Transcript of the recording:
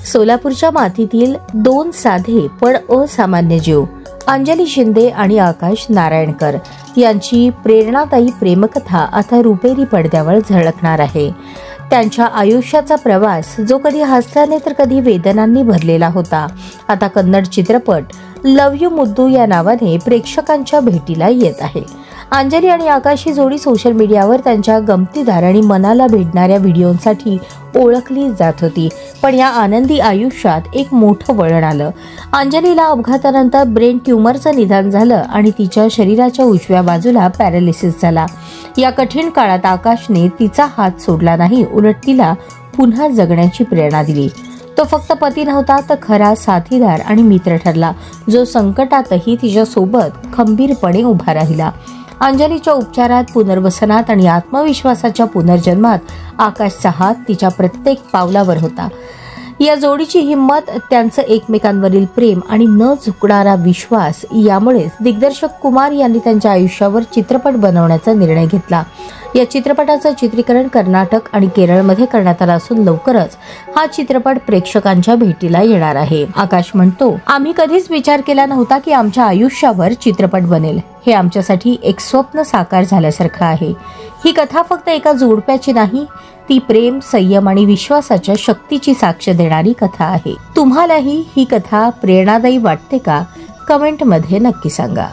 सोलापूरच्या मातीतील दोन साधे पण असामान्य जीव, अंजली शिंदे आणि आकाश नारायणकर यांची प्रेरणादायी प्रेमकथा आता रुपेरी पडद्यावर झळकणार आहे। त्यांच्या आयुष्याचा प्रवास जो कधी हास्याने तर कधी वेदनांनी भरलेला होता, आता कन्नड चित्रपट लव यू मुद्दू या नावाने प्रेक्षकांच्या भेटीला येत आहे। अंजली आणि आकाश ही जोडी सोशल मीडियावर त्यांच्या गमतीदार आणि मनाला भिडणाऱ्या व्हिडिओंसाठी ओळखली जात होती, पण या आनंदी आयुष्यात एक मोठं वळण आलं। अंजलीला अपघातानंतर ब्रेन ट्यूमरचं निदान झालं आणि तिच्या शरीराच्या उजव्या बाजूला पॅरालिसिस झाला। या कठीण काळात आकाशने तिचा हात सोडला नाही, उलट तिला पुन्हा जगण्याची प्रेरणा दिली। तो फक्त पती नव्हता तर खरा साथीदार आणि मित्र ठरला, जो संकटातही तिच्यासोबत खंबीरपणे उभा राहिला। अंजलीच्या उपचारात, पुनर्वसनात आणि आत्मविश्वासाच्या पुनर्जन्मात आकाशचा हात तिच्या प्रत्येक पावलावर होता। या जोडीची हिंमत, त्यांचं एकमेकांवरील प्रेम आणि न झुकणारा विश्वास यामुळेच दिग्दर्शक कुमार यांनी त्यांच्या आयुष्यावर चित्रपट बनवण्याचा निर्णय घेतला। या चित्रपटाचं चित्रीकरण कर्नाटक आणि केरळमध्ये करण्यात आलं असून लवकरच हा चित्रपट प्रेक्षकांच्या भेटीला येणार आहे। आकाश म्हणतो, आम्ही कधीच विचार केला नव्हता की आमच्या आयुष्यावर चित्रपट बनेल। हे आमच्यासाठी एक स्वप्न साकार झाल्यासारखं आहे। ही कथा फक्त एका जोडप्याची नाही, ती प्रेम, संयम आणि विश्वासाच्या शक्तीची साक्ष देणारी कथा आहे। तुम्हालाही ही कथा प्रेरणादायी वाटते का? कमेंटमध्ये नक्की सांगा।